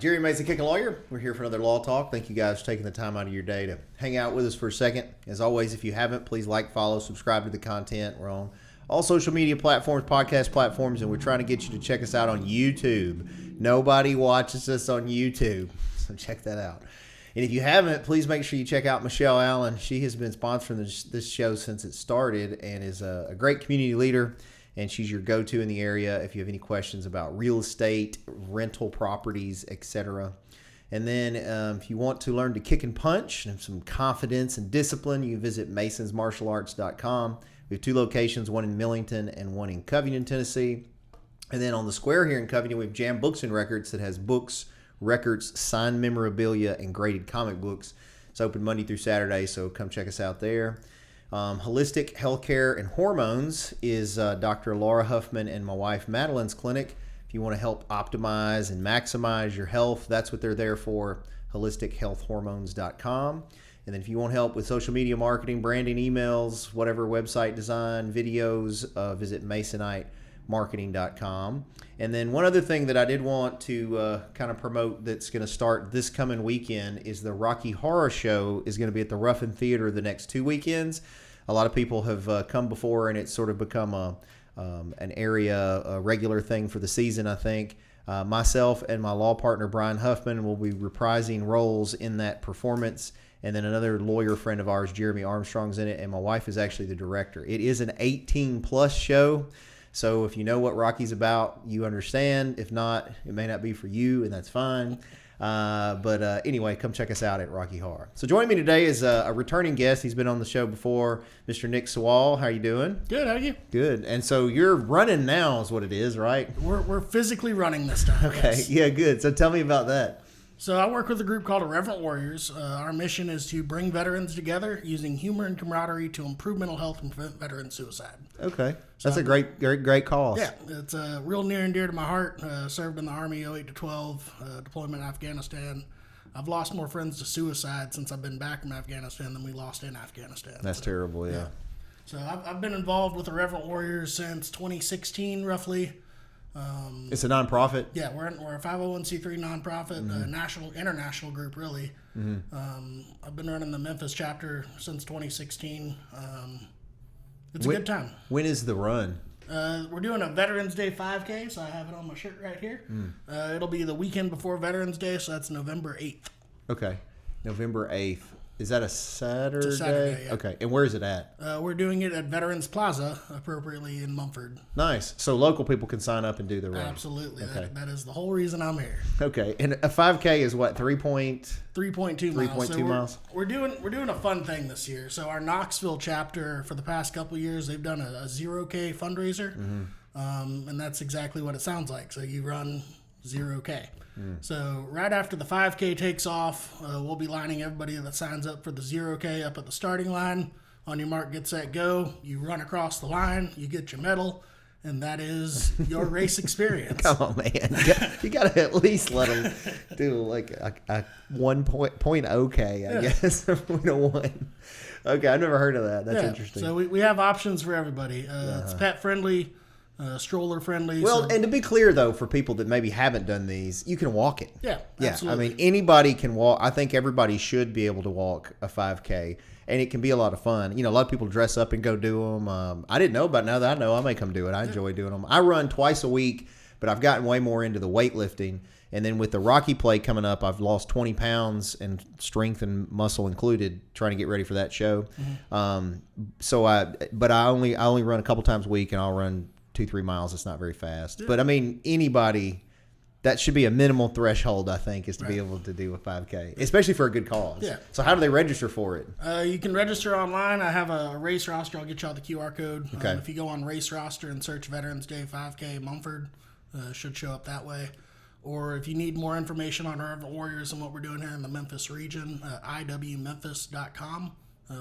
Jerry Mason, Kickin Lawyer. We're here for another law talk. Thank you guys for taking the time out of your day to hang out with us for a second. As always, if you haven't, please like, follow, subscribe to the content. We're on all social media platforms, podcast platforms, and we're trying to get you to check us out on YouTube. Nobody watches us on YouTube, so check that out. And if you haven't, please make sure you check out Michelle Allen. She has been sponsoring this show since it started and is a great community leader. And she's your go-to in the area if you have any questions about real estate, rental properties, etc. And then if you want to learn to kick and punch and have some confidence and discipline, you can visit masonsmartialarts.com. We have 2 locations, one in Millington and one in Covington, Tennessee. And then on the square here in Covington, we have Jam Books and Records that has books, records, signed memorabilia, and graded comic books. It's open Monday through Saturday, so come check us out there. Holistic Healthcare and Hormones is Dr. Laura Huffman and my wife Madeline's clinic. If you want to help optimize and maximize your health, that's what they're there for, holistichealthhormones.com. And then if you want help with social media marketing, branding, emails, whatever, website design, videos, visit masonitemarketing.com. And then one other thing that I did want to kind of promote that's going to start this coming weekend is the Rocky Horror Show is going to be at the Ruffin Theater the next 2 weekends. A lot of people have come before, and it's sort of become an area, a regular thing for the season, I think. Myself and my law partner, Brian Huffman, will be reprising roles in that performance. And then another lawyer friend of ours, Jeremy Armstrong's in it, and my wife is actually the director. It is an 18-plus show. So if you know what Rocky's about, you understand. If not, it may not be for you, and that's fine. But anyway, come check us out at Rocky Horror. So joining me today is a returning guest. He's been on the show before, Mr. Nick Sawall. How are you doing? Good. How are you? Good. And so you're running now is what it is, right? We're physically running this time. Okay. Yes. Yeah, good. So tell me about that. So I work with a group called Irreverent Warriors. Our mission is to bring veterans together using humor and camaraderie to improve mental health and prevent veteran suicide. Okay. That's a great cause. Yeah, it's real near and dear to my heart. Served in the Army 08 to 12, deployment in Afghanistan. I've lost more friends to suicide since I've been back from Afghanistan than we lost in Afghanistan. That's terrible, yeah. So I've been involved with Irreverent Warriors since 2016, roughly. It's a nonprofit. Yeah, we're a 501c3 nonprofit, international group, really. Mm-hmm. I've been running the Memphis chapter since 2016. It's a good time. When is the run? We're doing a Veterans Day 5K, so I have it on my shirt right here. It'll be the weekend before Veterans Day, so that's November 8th. Okay, November 8th. Is that a Saturday? It's a Saturday, yeah. Okay, and where is it at? We're doing it at Veterans Plaza, appropriately in Mumford. Nice. So local people can sign up and do the run. Absolutely. Okay. That is the whole reason I'm here. Okay, and a 5K is what, 3.2 miles? 3.2 miles. We're doing a fun thing this year. So our Knoxville chapter, for the past couple of years, they've done a 0K fundraiser, and that's exactly what it sounds like. So you run 0K. So right after the 5K takes off, we'll be lining everybody that signs up for the 0K up at the starting line. On your mark, get set, go. You run across the line, you get your medal, and that is your race experience. Come on, man. You got to at least let them do like a 1.0 K, I guess. 0.1. Okay, I've never heard of that. That's interesting. So we have options for everybody. It's pet friendly. Stroller friendly. Well, and to be clear though, for people that maybe haven't done these, you can walk it. Yeah, absolutely. I mean, anybody can walk. I think everybody should be able to walk a 5K, and it can be a lot of fun. You know, a lot of people dress up and go do them. I didn't know, but now that I know, I may come do it. I enjoy doing them. I run twice a week, but I've gotten way more into the weightlifting. And then with the Rocky play coming up, I've lost 20 pounds and strength and muscle included, trying to get ready for that show. Mm-hmm. But I only run a couple times a week, and I'll run 2-3 miles. It's not very fast, but I mean, anybody, that should be a minimal threshold, I think, is to be able to do a 5K, especially for a good cause. Yeah. So how do they register for it? You can register online. I have a race roster. I'll get you all the QR code. Okay. If you go on race roster and search Veterans Day 5K Mumford, should show up that way. Or if you need more information on our Warriors and what we're doing here in the Memphis region, iwmemphis.com.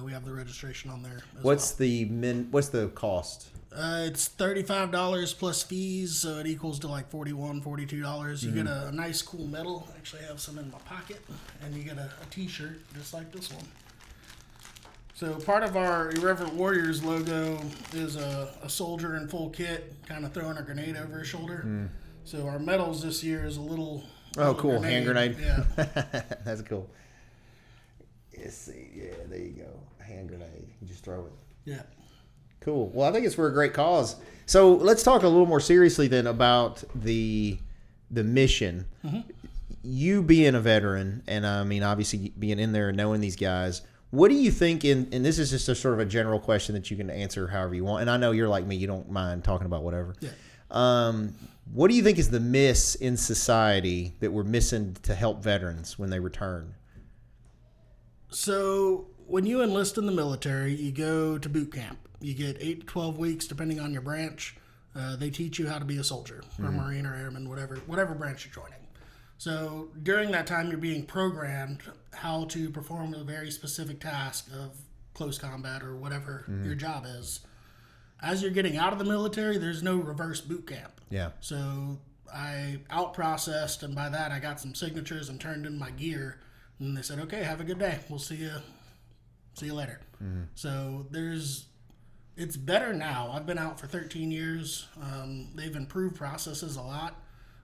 We have the registration on there. What's the cost? It's $35 plus fees, so it equals to like $41, $42. You get a nice, cool medal. Actually, I have some in my pocket, and you get a T-shirt just like this one. So part of our Irreverent Warriors logo is a soldier in full kit, kind of throwing a grenade over his shoulder. So our medals this year is a little Oh, cool. Hand grenade. Yeah. That's cool. Let's see. Yeah, there you go. A hand grenade. You just throw it. Yeah. Cool. Well, I think it's for a great cause. So let's talk a little more seriously then about the mission. Mm-hmm. You being a veteran, and I mean, obviously being in there and knowing these guys, what do you think and this is just a sort of a general question that you can answer however you want. And I know you're like me, you don't mind talking about whatever. Yeah. What do you think is the miss in society that we're missing to help veterans when they return? So when you enlist in the military, you go to boot camp. You get 8 to 12 weeks, depending on your branch. They teach you how to be a soldier, or Marine, or Airman, whatever branch you're joining. So during that time, you're being programmed how to perform a very specific task of close combat or whatever your job is. As you're getting out of the military, there's no reverse boot camp. Yeah. So I out-processed, and by that I got some signatures and turned in my gear. And they said, okay, have a good day. We'll see you later. Mm-hmm. So it's better now. I've been out for 13 years. They've improved processes a lot.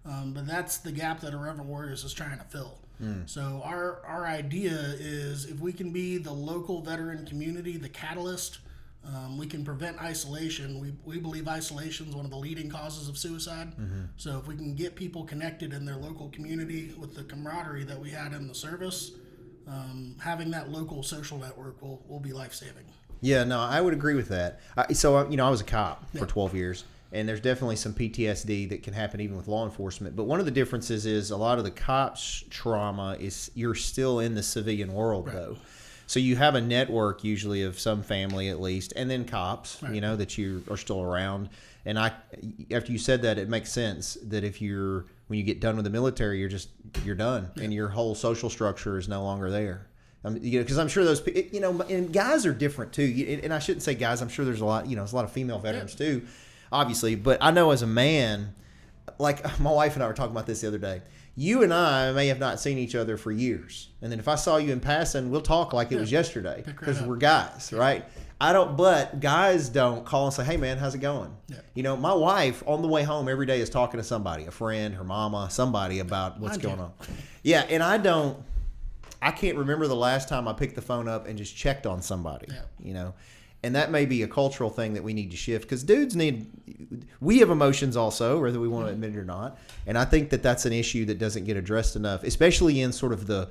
But that's the gap that Irreverent Warriors is trying to fill. So our idea is if we can be the local veteran community, the catalyst, we can prevent isolation. We believe isolation is one of the leading causes of suicide. Mm-hmm. So if we can get people connected in their local community with the camaraderie that we had in the service, having that local social network will be life-saving. Yeah, no, I would agree with that. I was a cop for 12 years. And there's definitely some PTSD that can happen even with law enforcement. But one of the differences is a lot of the cops' trauma is you're still in the civilian world, right, though. So you have a network usually of some family at least, and then cops, right, that you are still around. And after you said that, it makes sense that when you get done with the military, you're done, yeah, and your whole social structure is no longer there. Because I'm sure those, and guys are different too. And I shouldn't say guys. I'm sure there's a lot, there's a lot of female veterans too, obviously. But I know as a man, like my wife and I were talking about this the other day. You and I may have not seen each other for years, and then if I saw you in passing, we'll talk like it was yesterday because we're guys, right? But guys don't call and say, "Hey, man, how's it going?" Yeah. My wife on the way home every day is talking to somebody, a friend, her mama, somebody about what's going on. Yeah, and I can't remember the last time I picked the phone up and just checked on somebody, And that may be a cultural thing that we need to shift because we have emotions also, whether we want to admit it or not. And I think that that's an issue that doesn't get addressed enough, especially in sort of the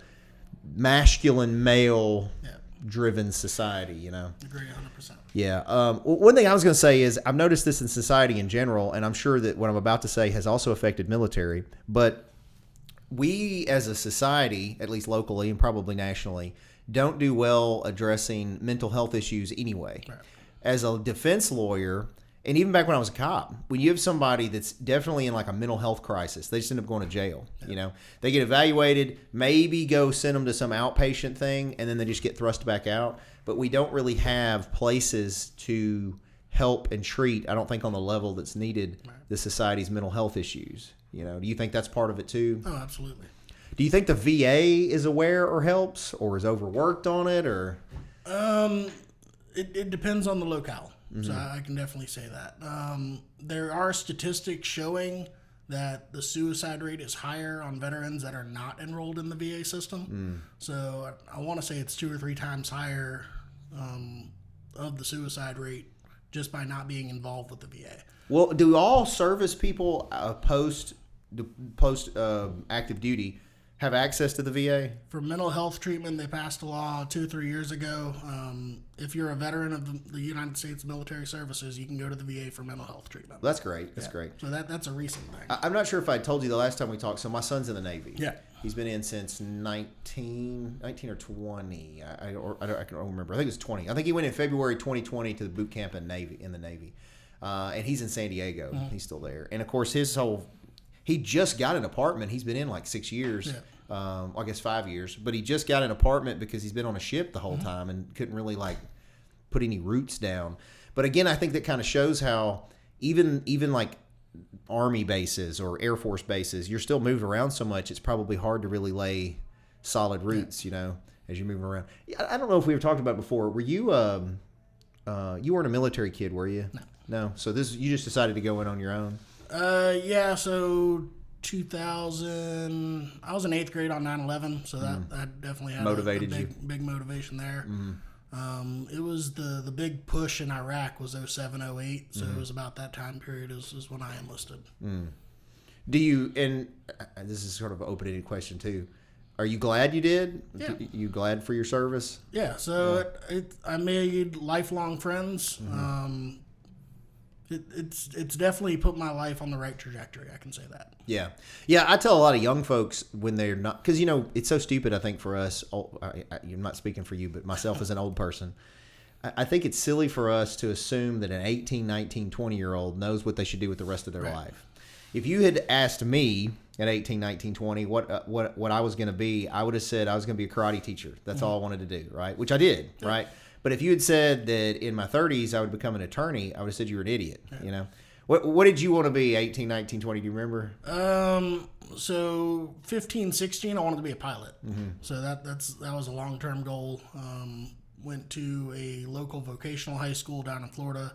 masculine, male-driven society, Agree 100%. Yeah. One thing I was going to say is I've noticed this in society in general, and I'm sure that what I'm about to say has also affected military, but we as a society, at least locally and probably nationally, don't do well addressing mental health issues anyway. Right. As a defense lawyer, and even back when I was a cop, when you have somebody that's definitely in like a mental health crisis, they just end up going to jail. Yeah. They get evaluated, maybe go send them to some outpatient thing, and then they just get thrust back out. But we don't really have places to help and treat, I don't think, on the level that's needed, the society's mental health issues. Do you think that's part of it too? Oh, absolutely. Do you think the VA is aware or helps or is overworked on it or? It depends on the locale. Mm-hmm. So I can definitely say that. There are statistics showing that the suicide rate is higher on veterans that are not enrolled in the VA system. So I want to say it's 2 or 3 times higher of the suicide rate just by not being involved with the VA. Well, do all service people post active duty have access to the VA? For mental health treatment, they passed a law 2 or 3 years ago. If you're a veteran of the United States Military Services, you can go to the VA for mental health treatment. That's great. That's great. So that's a recent thing. I'm not sure if I told you the last time we talked. So my son's in the Navy. Yeah. He's been in since 19 or 20. I can't remember. I think it was 20. I think he went in February 2020 to the boot camp in the Navy. And he's in San Diego. Mm-hmm. He's still there. And of course, he just got an apartment. He's been in like 6 years. Yeah. I guess 5 years, but he just got an apartment because he's been on a ship the whole time and couldn't really like put any roots down. But again, I think that kind of shows how even like Army bases or Air Force bases, you're still moving around so much. It's probably hard to really lay solid roots, as you're moving around. I don't know if we've talked about it before. Were you, you weren't a military kid, were you? No. So you just decided to go in on your own? Yeah. So 2000. I was in 8th grade on 9/11, so that definitely had Motivated a you. big motivation there. It was the big push in Iraq was 07, 08, so it was about that time period is when I enlisted. Do you, and this is sort of an open-ended question too, are you glad you did? Yeah. You glad for your service? Yeah, so I made lifelong friends. It's definitely put my life on the right trajectory. I can say that. Yeah. Yeah, I tell a lot of young folks when they're not, because, it's so stupid, I think, for us. I'm not speaking for you, but myself as an old person. I think it's silly for us to assume that an 18, 19, 20-year-old knows what they should do with the rest of their life. If you had asked me at 18, 19, 20 what I was going to be, I would have said I was going to be a karate teacher. That's all I wanted to do, right? Which I did, right? But if you had said that in my 30s I would become an attorney, I would have said you were an idiot, What did you want to be 18, 19, 20? Do you remember? So 15, 16, I wanted to be a pilot. So that was a long-term goal. Went to a local vocational high school down in Florida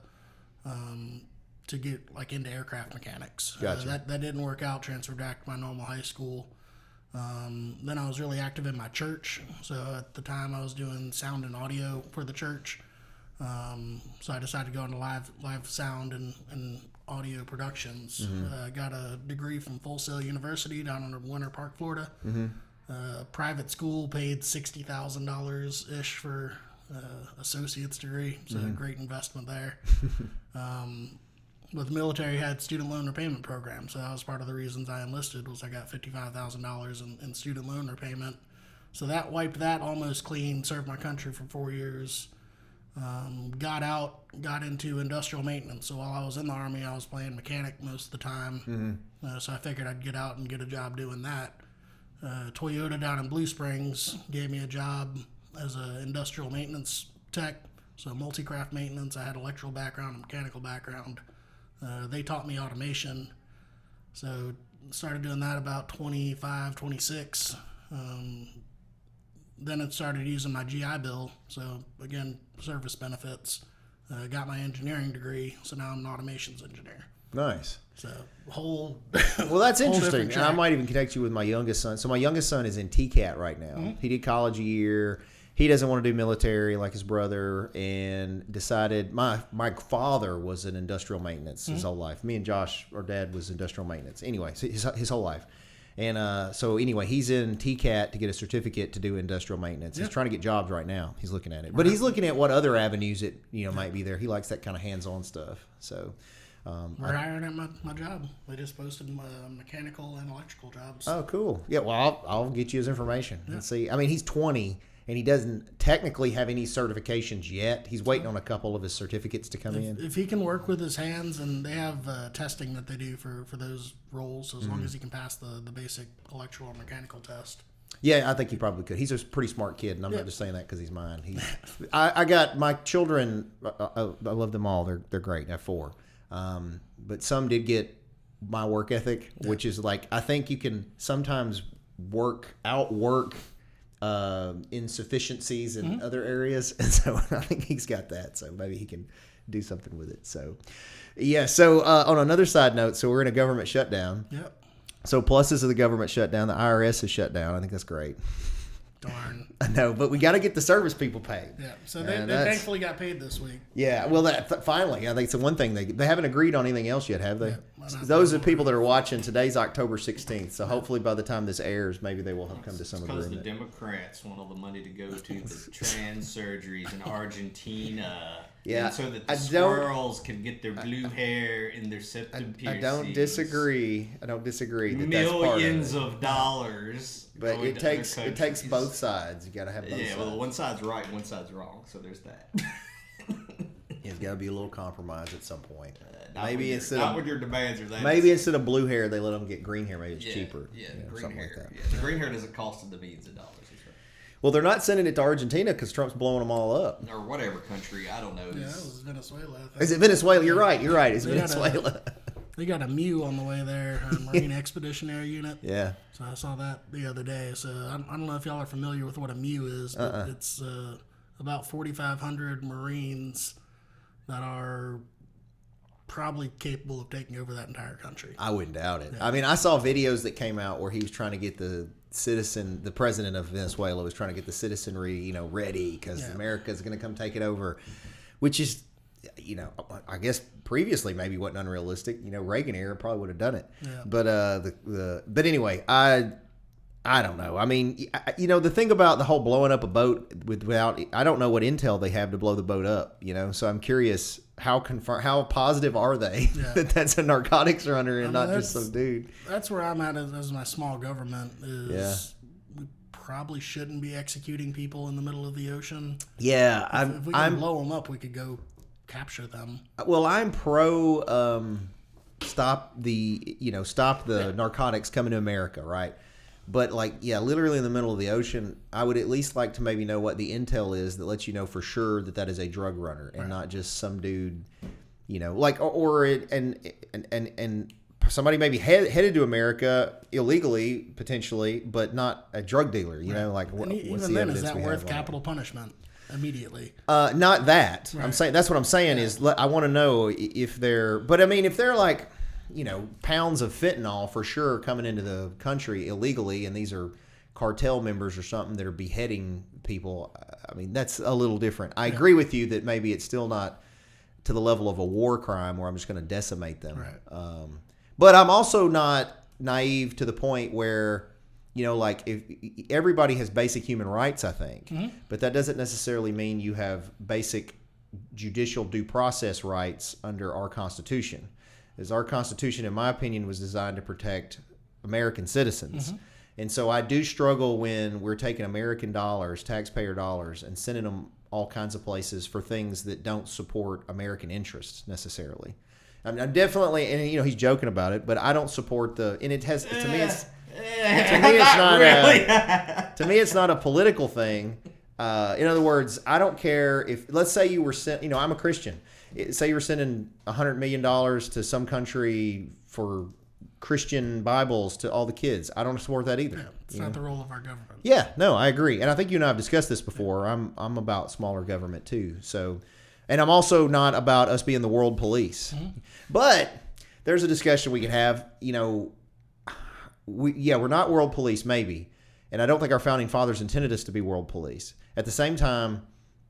to get into aircraft mechanics. Gotcha. That didn't work out. Transferred back to my normal high school. Then I was really active in my church. So at the time I was doing sound and audio for the church. So I decided to go into live sound and audio productions. Got a degree from Full Sail University down in Winter Park, Florida. Private school, paid $60,000 ish for associate's degree. So great investment there. With the military, had student loan repayment program, so that was part of the reasons I enlisted. Was I got $55,000 in student loan repayment, so that wiped that almost clean. Served my country for 4 years. Got out, got into industrial maintenance. So while I was in the Army, I was playing mechanic most of the time. So I figured I'd get out and get a job doing that. Toyota down in Blue Springs gave me a job as an industrial maintenance tech. So multi-craft maintenance. I had electrical background and mechanical background. They taught me automation. So started doing that about 25, 26. Then it started using my GI Bill. So again, service benefits. Got my engineering degree. So now I'm an automations engineer. Nice. So whole. Well, that's whole interesting. different And I track. might even connect you with my youngest son. So my youngest son is in TCAT right now. He did college a year. He doesn't want to do military like his brother, and decided my father was in industrial maintenance his whole life. Me and Josh, our dad, was industrial maintenance. Anyway, his whole life. And so anyway, he's in TCAT to get a certificate to do industrial maintenance. He's trying to get jobs right now. He's looking at it. But he's looking at what other avenues it might be there. He likes that kind of hands-on stuff. So We're hiring at my job. They just posted mechanical and electrical jobs. Oh, cool. Yeah, well, I'll get you his information and see. I mean, he's 20, and he doesn't technically have any certifications yet. He's waiting on a couple of his certificates to come in. If he can work with his hands, and they have testing that they do for those roles, as long as he can pass the basic electrical and mechanical test. Yeah, I think he probably could. He's a pretty smart kid, and I'm not just saying that because he's mine. I got my children. I love them all. They're great. I have 4, but some did get my work ethic, which is like, I think you can sometimes outwork insufficiencies in other areas, and so I think he's got that. So maybe he can do something with it. So yeah. So on another side note, so we're in a government shutdown. Yep. So pluses of the government shutdown, the IRS is shut down. I think that's great. Darn. I know, but we got to get the service people paid. Yeah. So they thankfully got paid this week. Yeah, well, finally, I think it's the one thing they haven't agreed on anything else yet, have they? Yeah, Those are the people that are watching. Today's October 16th, so hopefully by the time this airs, maybe they will have come to some Because the agreement. Democrats want all the money to go to the trans surgeries in Argentina. Yeah, and so that the I don't- squirrels can get their blue hair in their septum I piercings. don't disagree. That that's part of Millions it. of dollars. But going it to other takes countries. both sides. You got to have both Yeah, sides. well, one side's right and one side's wrong, so there's that. There's got to be a little compromise at some point. Not Maybe when your- instead not of when your demands are that. maybe instead of blue hair, they let them get green hair. Maybe it's yeah, cheaper. Yeah, you know, green something hair. like that. Yeah, the green hair doesn't cost them the millions of dollars. That's right. Well, they're not sending it to Argentina because Trump's blowing them all up. Or whatever country, I don't know. Yeah, that was Venezuela. I think. Is it Venezuela? You're right. It's They got Venezuela. They got a MEU on the way there, a Marine Expeditionary Unit. Yeah. So I saw that the other day. So I don't know if y'all are familiar with what a MEU is, but it's about 4,500 Marines that are probably capable of taking over that entire country. I wouldn't doubt it. Yeah. I mean, I saw videos that came out where he was trying to get the president of Venezuela was trying to get the citizenry, ready because America's going to come take it over, which is, I guess previously maybe wasn't unrealistic. Reagan era probably would have done it. Yeah. But but anyway, I don't know. I mean, the thing about the whole blowing up a boat without, I don't know what intel they have to blow the boat up. So I'm curious how positive are they that that's a narcotics runner and not just some dude. That's where I'm at as my small government is. We probably shouldn't be executing people in the middle of the ocean. Yeah, if we can blow them up, we could go capture them. Well, I'm pro stop the narcotics coming to America, right? But literally in the middle of the ocean, I would at least like to maybe know what the intel is that lets you know for sure that is a drug runner and not just some dude, and somebody maybe headed to America illegally potentially, but not a drug dealer. What's even then, is that worth capital punishment immediately? Not that. Right. I'm saying that's what I'm saying is I want to know if they're. But I mean, if they're pounds of fentanyl for sure coming into the country illegally, and these are cartel members or something that are beheading people. I mean, that's a little different. I agree with you that maybe it's still not to the level of a war crime where I'm just going to decimate them. Right. But I'm also not naive to the point where, if everybody has basic human rights, I think, but that doesn't necessarily mean you have basic judicial due process rights under our Constitution. As our Constitution, in my opinion, was designed to protect American citizens. And so I do struggle when we're taking American dollars, taxpayer dollars, and sending them all kinds of places for things that don't support American interests necessarily. I mean, I'm definitely, and he's joking about it, but I don't support and it has, to me, it's not really. To me, it's not a political thing. In other words, I don't care if, let's say you were sent, I'm a Christian. Say you were sending $100 million to some country for Christian Bibles to all the kids. I don't support that either. Yeah, it's not the role of our government. Yeah, no, I agree. And I think you and I have discussed this before. I'm about smaller government too. So, and I'm also not about us being the world police. But there's a discussion we could have. We're not world police, maybe. And I don't think our founding fathers intended us to be world police. At the same time,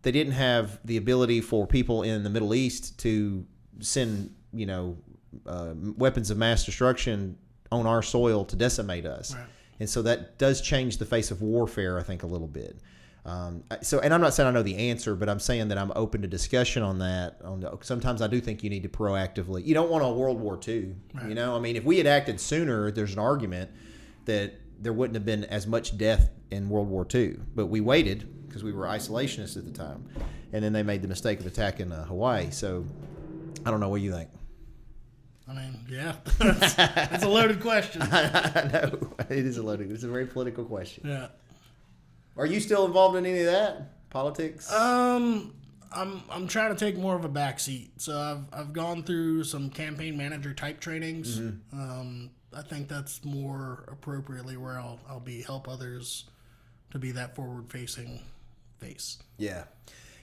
they didn't have the ability for people in the Middle East to send, weapons of mass destruction on our soil to decimate us. Right. And so that does change the face of warfare, I think, a little bit. And I'm not saying I know the answer, but I'm saying that I'm open to discussion on that. Sometimes I do think you need to proactively. You don't want a World War II. Right. I mean, if we had acted sooner, there's an argument that there wouldn't have been as much death in World War II. But we waited because we were isolationists at the time. And then they made the mistake of attacking Hawaii. So I don't know what you think. I mean, yeah, that's a loaded question. I know. It is it's a very political question. Yeah. Are you still involved in any of that? Politics? I'm trying to take more of a backseat. So I've gone through some campaign manager type trainings. I think that's more appropriately where I'll help others to be that forward facing face. Yeah.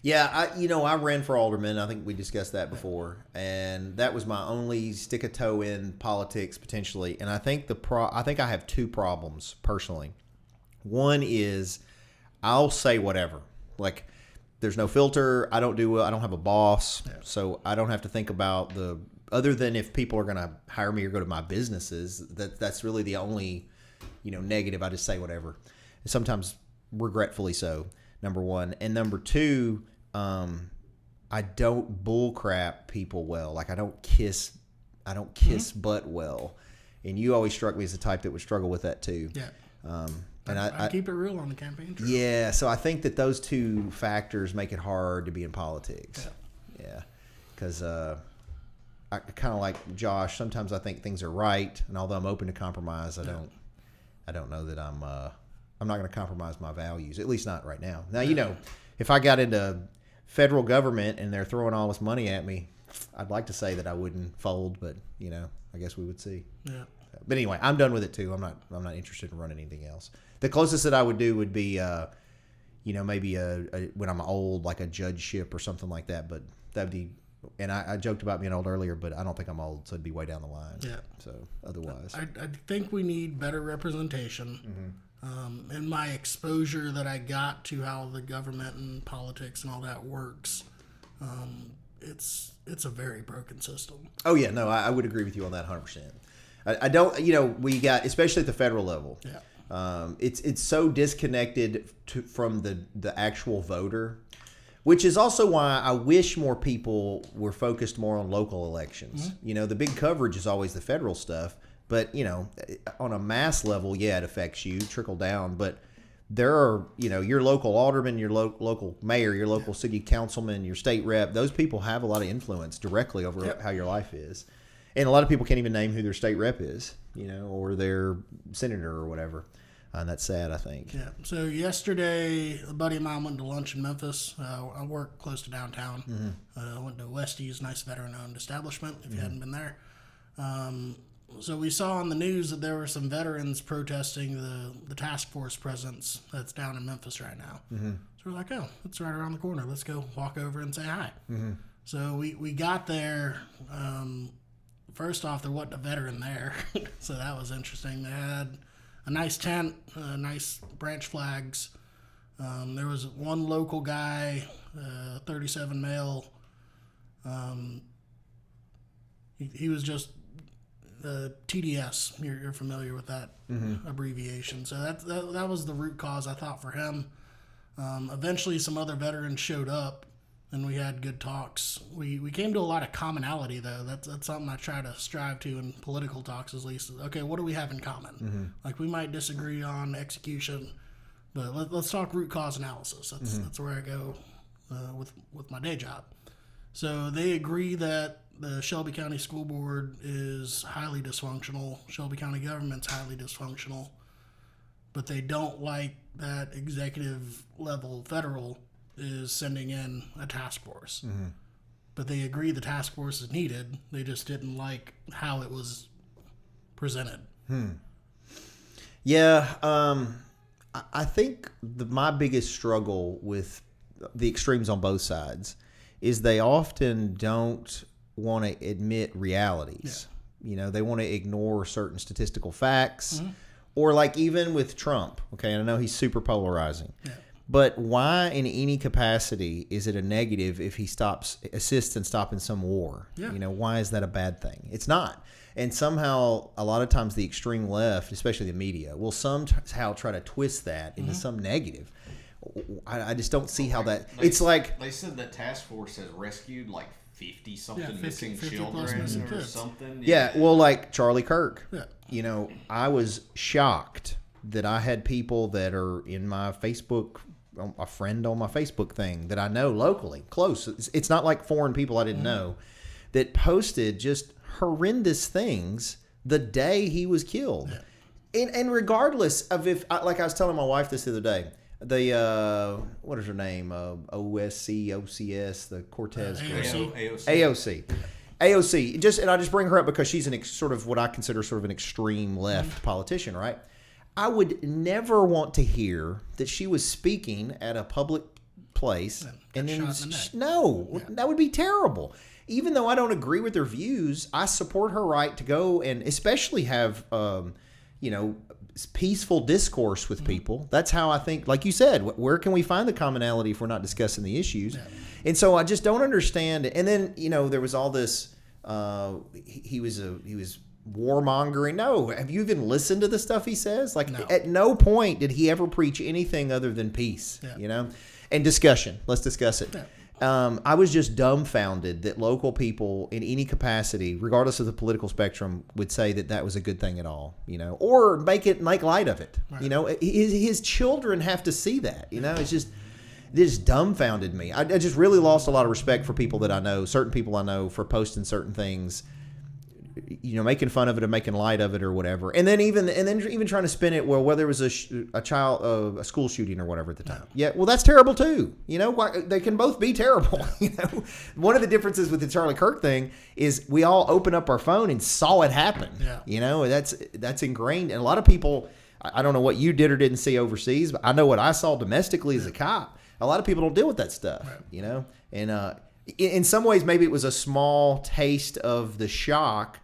Yeah, I ran for alderman. I think we discussed that before, and that was my only stick a toe in politics potentially. And I think I think I have two problems personally. One is I'll say whatever. Like, there's no filter. I don't have a boss, so I don't have to think about other than if people are going to hire me or go to my businesses. That's really the only negative. I just say whatever. Sometimes regretfully so. Number one, and number two. I don't bullcrap people well. Like I don't kiss butt well. And you always struck me as the type that would struggle with that too. Yeah. And I keep it real on the campaign trail. Yeah. So I think that those two factors make it hard to be in politics. Yeah. Because I kind of like Josh. Sometimes I think things are right, and although I'm open to compromise, I don't know that I'm not going to compromise my values. At least not right now. Now if I got into federal government and they're throwing all this money at me, I'd like to say that I wouldn't fold, but I guess we would see. Yeah. But anyway, I'm done with it too. I'm not interested in running anything else. The closest that I would do would be, maybe when I'm old, like a judgeship or something like that. But that'd be and I joked about being old earlier, but I don't think I'm old, so it'd be way down the line. Yeah. So otherwise, I think we need better representation. And my exposure that I got to how the government and politics and all that works, it's a very broken system. Oh yeah, no, I would agree with you on that 100%. I don't, we got, especially at the federal level. Yeah. It's so disconnected from the actual voter, which is also why I wish more people were focused more on local elections. The big coverage is always the federal stuff, but on a mass level, yeah, it affects you, trickle down. But there are, your local alderman, your local mayor, your local city councilman, your state rep. Those people have a lot of influence directly over how your life is. And a lot of people can't even name who their state rep is, or their senator or whatever. And that's sad, I think. Yeah. So yesterday, a buddy of mine went to lunch in Memphis. I work close to downtown. I went to Westie's, nice veteran-owned establishment, if you hadn't been there. So we saw on the news that there were some veterans protesting the task force presence that's down in Memphis right now. So we're like, oh, it's right around the corner. Let's go walk over and say hi. So we got there. First off, there wasn't a veteran there. So that was interesting. They had a nice tent, nice branch flags. There was one local guy, 37 male. He was just TDS. You're familiar with that abbreviation. So that was the root cause, I thought, for him. Eventually, some other veterans showed up, and we had good talks. We came to a lot of commonality, though. That's something I try to strive to in political talks, at least. Okay, what do we have in common? Like, we might disagree on execution, but let's talk root cause analysis. That's where I go with my day job. So they agree that the Shelby County School Board is highly dysfunctional. Shelby County government's highly dysfunctional. But they don't like that executive level federal is sending in a task force. But they agree the task force is needed. They just didn't like how it was presented. Yeah, I think my biggest struggle with the extremes on both sides is they often don't want to admit realities. They want to ignore certain statistical facts, or like even with Trump. Okay, and I know he's super polarizing. But why, in any capacity, is it a negative if he assists in stopping some war? Why is that a bad thing? It's not. And somehow, a lot of times, the extreme left, especially the media, will somehow try to twist that into some negative. I just don't see how that. It's like they said that task force has rescued like 50-something missing children or something. Yeah, well, like Charlie Kirk. I was shocked that I had people that are in my Facebook, a friend on my Facebook thing that I know locally, close. It's not like foreign people I didn't know, that posted just horrendous things the day he was killed. And regardless of if, like I was telling my wife this the other day, what is her name? OSC, OCS, the Cortez girl. AOC. And I just bring her up because she's sort of what I consider sort of an extreme left politician, right? I would never want to hear that she was speaking at a public place and then that would be terrible. Even though I don't agree with her views, I support her right to go and especially have peaceful discourse with people. That's how I think, like you said, where can we find the commonality if we're not discussing the issues? And so I just don't understand it. And then, there was all this, he was warmongering. No, have you even listened to the stuff he says? Like, at no point did he ever preach anything other than peace, and discussion. Let's discuss it. I was just dumbfounded that local people in any capacity, regardless of the political spectrum, would say that was a good thing at all, or make light of it. Right. His children have to see that, It's just dumbfounded me. I just really lost a lot of respect for people that I know, certain people I know, for posting certain things, making fun of it or making light of it or whatever. And then even trying to spin it, well, whether it was a school shooting or whatever at the time. Yeah, well, that's terrible too. They can both be terrible. One of the differences with the Charlie Kirk thing is we all opened up our phone and saw it happen. That's ingrained. And a lot of people, I don't know what you did or didn't see overseas, but I know what I saw domestically as a cop. A lot of people don't deal with that stuff, And in some ways, maybe it was a small taste of the shock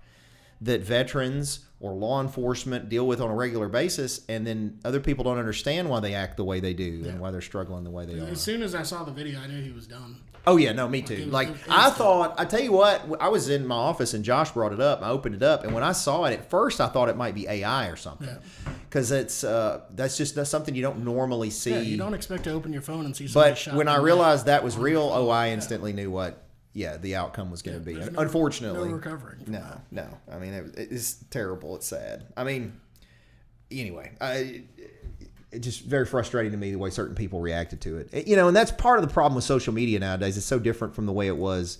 that veterans or law enforcement deal with on a regular basis, and then other people don't understand why they act the way they do and why they're struggling the way they are. As soon as I saw the video, I knew he was done. Oh, yeah, no, me too. I tell you what, I was in my office and Josh brought it up. I opened it up, and when I saw it, at first I thought it might be AI or something. Because that's something you don't normally see. Yeah, you don't expect to open your phone and see somebody shot. But when I realized that was real, I instantly knew what the outcome was going to be. Unfortunately. No recovering. No. I mean, it's terrible. It's sad. I mean, anyway, it's just very frustrating to me the way certain people reacted to it. And that's part of the problem with social media nowadays. It's so different from the way it was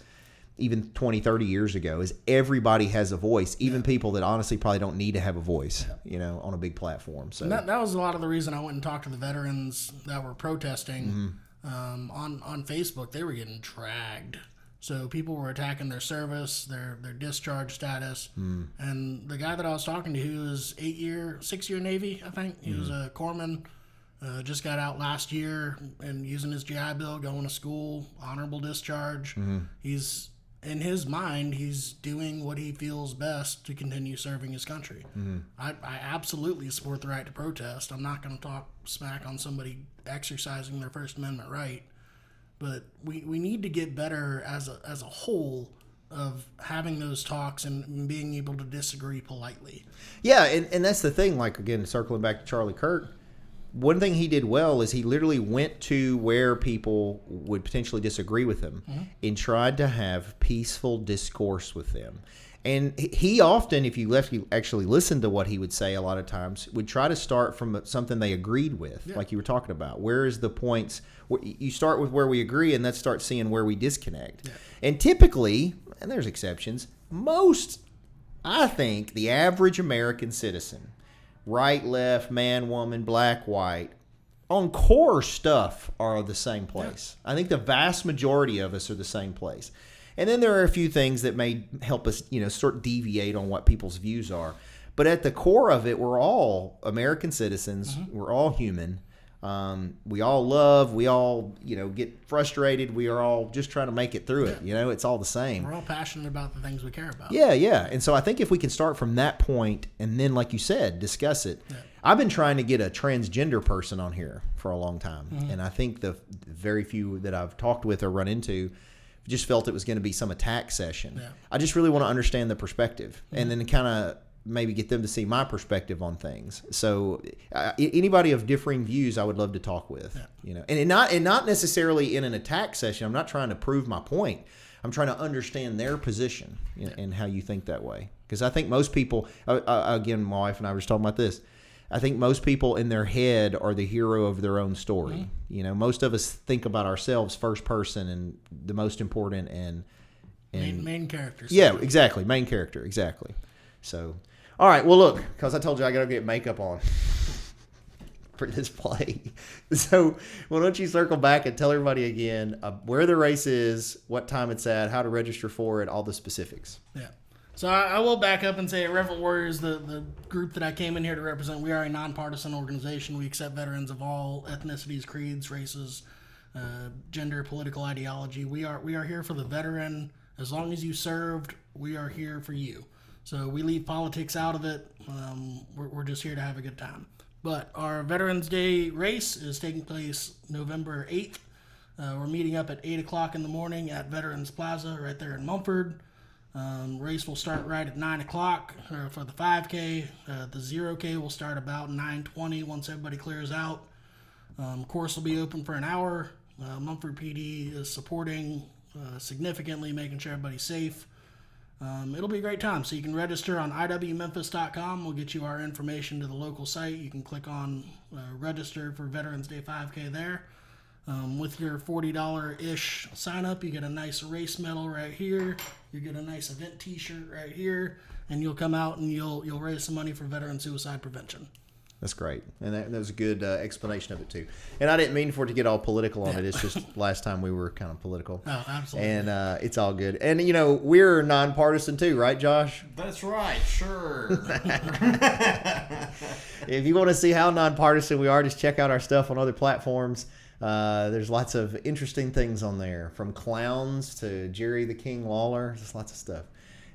even 20, 30 years ago, is everybody has a voice, even people that honestly probably don't need to have a voice, on a big platform. So that was a lot of the reason I went and talked to the veterans that were protesting on Facebook. They were getting dragged. So people were attacking their service, their discharge status. And the guy that I was talking to, he was 6-year Navy, I think. He was a corpsman, just got out last year and using his GI Bill, going to school, honorable discharge. He's, in his mind, he's doing what he feels best to continue serving his country. I absolutely support the right to protest. I'm not going to talk smack on somebody exercising their First Amendment right. But we need to get better as a whole of having those talks and being able to disagree politely. Yeah, and that's the thing. Like, again, circling back to Charlie Kirk, one thing he did well is he literally went to where people would potentially disagree with him and tried to have peaceful discourse with them. And he often, if you actually listened to what he would say a lot of times, would try to start from something they agreed with, like you were talking about. Where is the points? You start with where we agree, and then start seeing where we disconnect. Yeah. And typically, and there's exceptions, I think the average American citizen, right, left, man, woman, black, white, on core stuff are the same place. Yeah. I think the vast majority of us are the same place. And then there are a few things that may help us, sort of deviate on what people's views are. But at the core of it, we're all American citizens. We're all human. We all love. We all, get frustrated. We are all just trying to make it through it. It's all the same. We're all passionate about the things we care about. Yeah. And so I think if we can start from that point and then, like you said, discuss it. Yeah. I've been trying to get a transgender person on here for a long time. And I think the very few that I've talked with or run into just felt it was going to be some attack session. Yeah. I just really want to understand the perspective and then kind of maybe get them to see my perspective on things. So anybody of differing views, I would love to talk with. Yeah. And not necessarily in an attack session. I'm not trying to prove my point. I'm trying to understand their position and how you think that way. Because I think most people, again, my wife and I were just talking about this. I think most people in their head are the hero of their own story. Most of us think about ourselves first person and the most important and main character. Yeah, exactly. Main character, exactly. So, all right. Well, look, because I told you I got to get makeup on for this play. So, why don't you circle back and tell everybody again where the race is, what time it's at, how to register for it, all the specifics. Yeah. So I will back up and say Reverend Warriors, the group that I came in here to represent, we are a nonpartisan organization. We accept veterans of all ethnicities, creeds, races, gender, political ideology. We are here for the veteran. As long as you served, we are here for you. So we leave politics out of it. We're just here to have a good time. But our Veterans Day race is taking place November 8th. We're meeting up at 8 o'clock in the morning at Veterans Plaza right there in Mumford. Race will start right at 9 o'clock for the 5K. The 0K will start about 9:20 once everybody clears out. Course will be open for an hour. Mumford PD is supporting significantly, making sure everybody's safe. It'll be a great time. So you can register on iwmemphis.com. We'll get you our information to the local site. You can click on register for Veterans Day 5K there. With your $40-ish sign up, you get a nice race medal right here. You get a nice event T-shirt right here, and you'll come out and you'll raise some money for veteran suicide prevention. That's great, and that was a good explanation of it too. And I didn't mean for it to get all political on it. It's just last time we were kind of political. Oh, absolutely. And it's all good. And we're nonpartisan too, right, Josh? That's right. Sure. If you want to see how nonpartisan we are, just check out our stuff on other platforms. There's lots of interesting things on there, from clowns to Jerry the King Lawler. Just lots of stuff.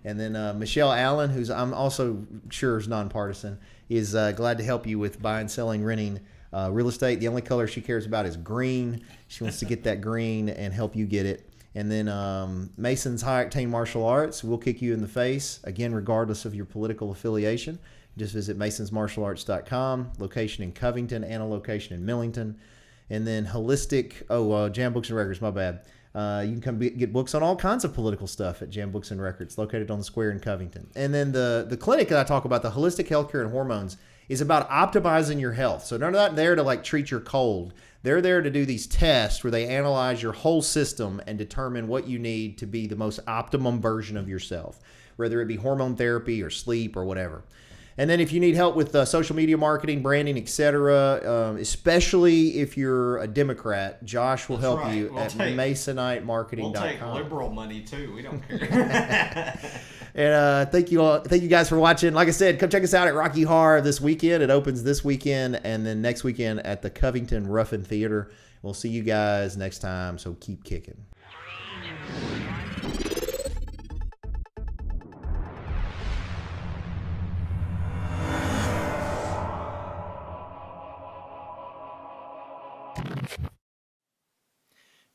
And then Michelle Allen, who's I'm also sure is nonpartisan, is glad to help you with buying, selling, renting real estate. The only color she cares about is green. She wants to get that green and help you get it. And then Mason's High Octane Martial Arts will kick you in the face, again, regardless of your political affiliation. Just visit masonsmartialarts.com, location in Covington and a location in Millington. And then Jam Books and Records, my bad. You can come get books on all kinds of political stuff at Jam Books and Records, located on the square in Covington. And then the clinic that I talk about, the Holistic Healthcare and Hormones, is about optimizing your health. So they're not there to like treat your cold. They're there to do these tests where they analyze your whole system and determine what you need to be the most optimum version of yourself, whether it be hormone therapy or sleep or whatever. And then if you need help with social media marketing, branding, etc., especially if you're a Democrat, Josh will help you at masonitemarketing.com. We'll take liberal money too. We don't care. And thank you guys for watching. Like I said, come check us out at Rocky Horror this weekend. It opens this weekend, and then next weekend at the Covington Ruffin Theater. We'll see you guys next time, so keep kicking.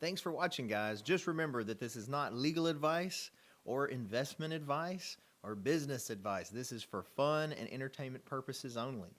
Thanks for watching, guys. Just remember that this is not legal advice or investment advice or business advice. This is for fun and entertainment purposes only.